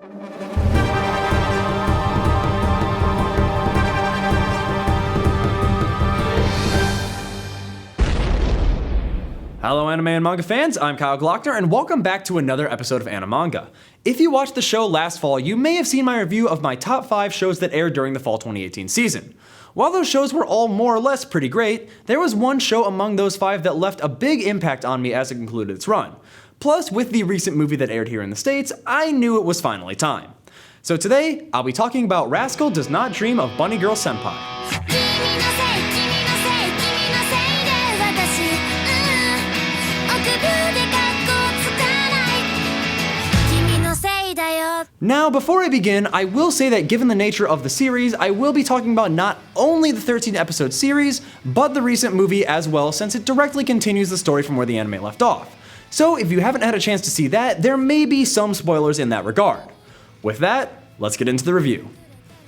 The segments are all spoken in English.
Hello anime and manga fans, I'm Kyle Glockner and welcome back to another episode of Animanga. If you watched the show last fall, you may have seen my review of my top 5 shows that aired during the fall 2018 season. While those shows were all more or less pretty great, there was one show among those 5 that left a big impact on me as it concluded its run. Plus, with the recent movie that aired here in the States, I knew it was finally time. So today, I'll be talking about Rascal Does Not Dream of Bunny Girl Senpai. Now, before I begin, I will say that given the nature of the series, I will be talking about not only the 13-episode series, but the recent movie as well, since it directly continues the story from where the anime left off. So if you haven't had a chance to see that, there may be some spoilers in that regard. With that, let's get into the review.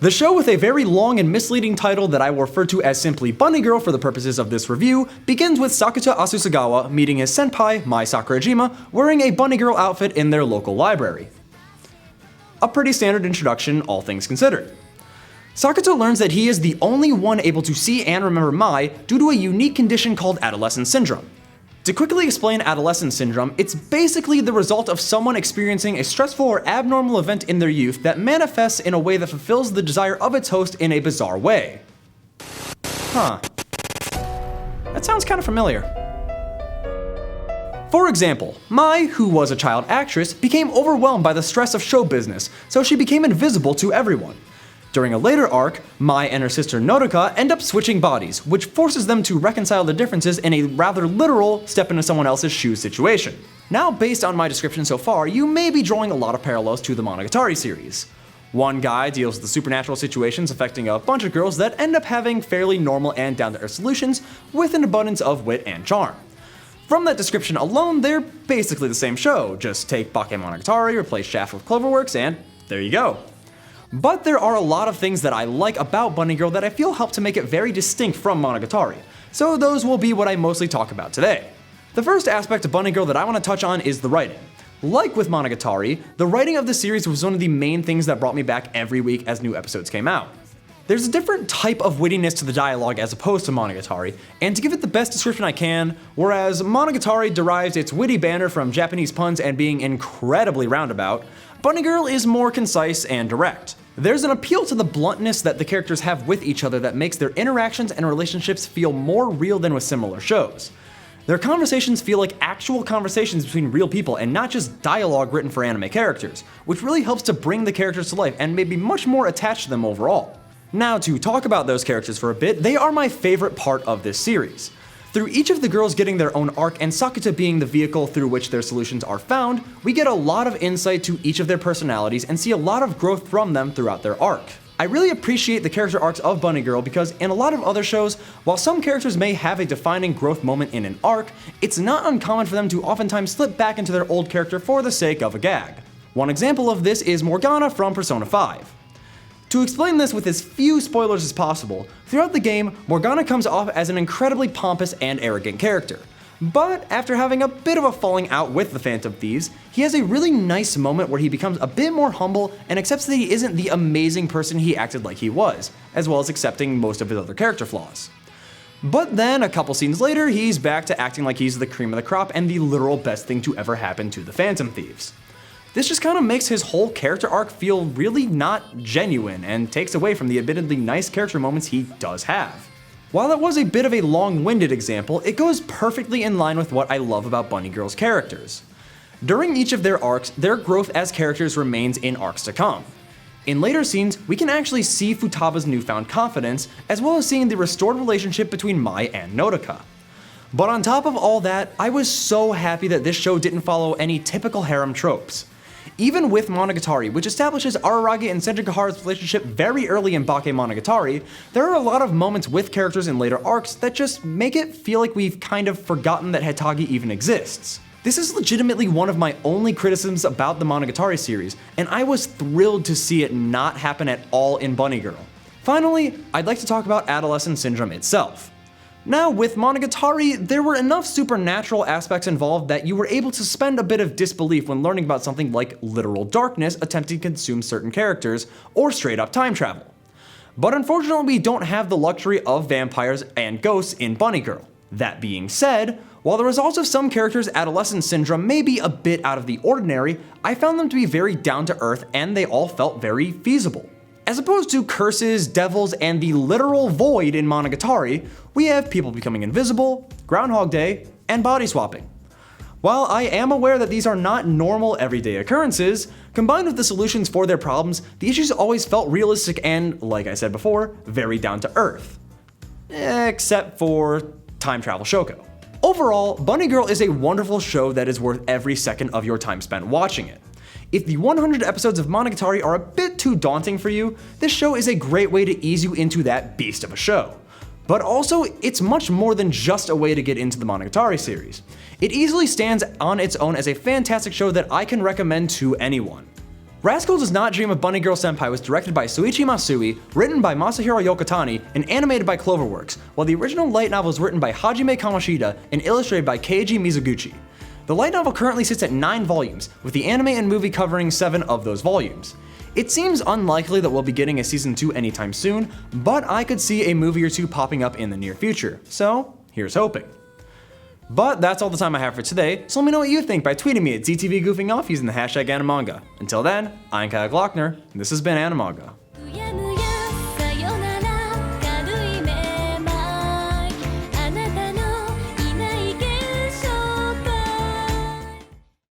The show, with a very long and misleading title that I will refer to as simply Bunny Girl for the purposes of this review, begins with Sakuta Asusagawa meeting his senpai, Mai Sakurajima, wearing a Bunny Girl outfit in their local library. A pretty standard introduction, all things considered. Sakuta learns that he is the only one able to see and remember Mai due to a unique condition called adolescence syndrome. To quickly explain adolescence syndrome, it's basically the result of someone experiencing a stressful or abnormal event in their youth that manifests in a way that fulfills the desire of its host in a bizarre way. Huh. That sounds kind of familiar. For example, Mai, who was a child actress, became overwhelmed by the stress of show business, so she became invisible to everyone. During a later arc, Mai and her sister Nodoka end up switching bodies, which forces them to reconcile the differences in a rather literal step into someone else's shoes situation. Now, based on my description so far, you may be drawing a lot of parallels to the Monogatari series. One guy deals with the supernatural situations affecting a bunch of girls that end up having fairly normal and down-to-earth solutions with an abundance of wit and charm. From that description alone, they're basically the same show, just take Bakemonogatari, replace Shaft with Cloverworks, and there you go. But there are a lot of things that I like about Bunny Girl that I feel help to make it very distinct from Monogatari, so those will be what I mostly talk about today. The first aspect of Bunny Girl that I want to touch on is the writing. Like with Monogatari, the writing of the series was one of the main things that brought me back every week as new episodes came out. There's a different type of wittiness to the dialogue as opposed to Monogatari, and to give it the best description I can, whereas Monogatari derives its witty banter from Japanese puns and being incredibly roundabout, Bunny Girl is more concise and direct. There's an appeal to the bluntness that the characters have with each other that makes their interactions and relationships feel more real than with similar shows. Their conversations feel like actual conversations between real people and not just dialogue written for anime characters, which really helps to bring the characters to life and make me much more attached to them overall. Now, to talk about those characters for a bit, they are my favorite part of this series. Through each of the girls getting their own arc and Sakuta being the vehicle through which their solutions are found, we get a lot of insight to each of their personalities and see a lot of growth from them throughout their arc. I really appreciate the character arcs of Bunny Girl because in a lot of other shows, while some characters may have a defining growth moment in an arc, it's not uncommon for them to oftentimes slip back into their old character for the sake of a gag. One example of this is Morgana from Persona 5. To explain this with as few spoilers as possible, throughout the game, Morgana comes off as an incredibly pompous and arrogant character. But after having a bit of a falling out with the Phantom Thieves, he has a really nice moment where he becomes a bit more humble and accepts that he isn't the amazing person he acted like he was, as well as accepting most of his other character flaws. But then, a couple scenes later, he's back to acting like he's the cream of the crop and the literal best thing to ever happen to the Phantom Thieves. This just kind of makes his whole character arc feel really not genuine and takes away from the admittedly nice character moments he does have. While it was a bit of a long-winded example, it goes perfectly in line with what I love about Bunny Girl's characters. During each of their arcs, their growth as characters remains in arcs to come. In later scenes, we can actually see Futaba's newfound confidence, as well as seeing the restored relationship between Mai and Nodoka. But on top of all that, I was so happy that this show didn't follow any typical harem tropes. Even with Monogatari, which establishes Araragi and Senjikahara's relationship very early in Bakemonogatari, there are a lot of moments with characters in later arcs that just make it feel like we've kind of forgotten that Hitagi even exists. This is legitimately one of my only criticisms about the Monogatari series, and I was thrilled to see it not happen at all in Bunny Girl. Finally, I'd like to talk about adolescent syndrome itself. Now, with Monogatari, there were enough supernatural aspects involved that you were able to suspend a bit of disbelief when learning about something like literal darkness attempting to consume certain characters, or straight up time travel. But unfortunately, we don't have the luxury of vampires and ghosts in Bunny Girl. That being said, while the results of some characters' adolescent syndrome may be a bit out of the ordinary, I found them to be very down to earth and they all felt very feasible. As opposed to curses, devils, and the literal void in Monogatari, we have people becoming invisible, Groundhog Day, and body swapping. While I am aware that these are not normal everyday occurrences, combined with the solutions for their problems, the issues always felt realistic and, like I said before, very down to earth. Except for time travel Shoko. Overall, Bunny Girl is a wonderful show that is worth every second of your time spent watching it. If the 100 episodes of Monogatari are a bit too daunting for you, this show is a great way to ease you into that beast of a show. But also, it's much more than just a way to get into the Monogatari series. It easily stands on its own as a fantastic show that I can recommend to anyone. Rascal Does Not Dream of Bunny Girl Senpai was directed by Soichi Masui, written by Masahiro Yokotani, and animated by Cloverworks, while the original light novel was written by Hajime Kamoshida and illustrated by Keiji Mizuguchi. The light novel currently sits at 9 volumes, with the anime and movie covering 7 of those volumes. It seems unlikely that we'll be getting a season 2 anytime soon, but I could see a movie or two popping up in the near future, so here's hoping. But that's all the time I have for today, so let me know what you think by tweeting me at ZTV Goofing Off using the hashtag Animanga. Until then, I'm Kyle Glockner, and this has been Animanga.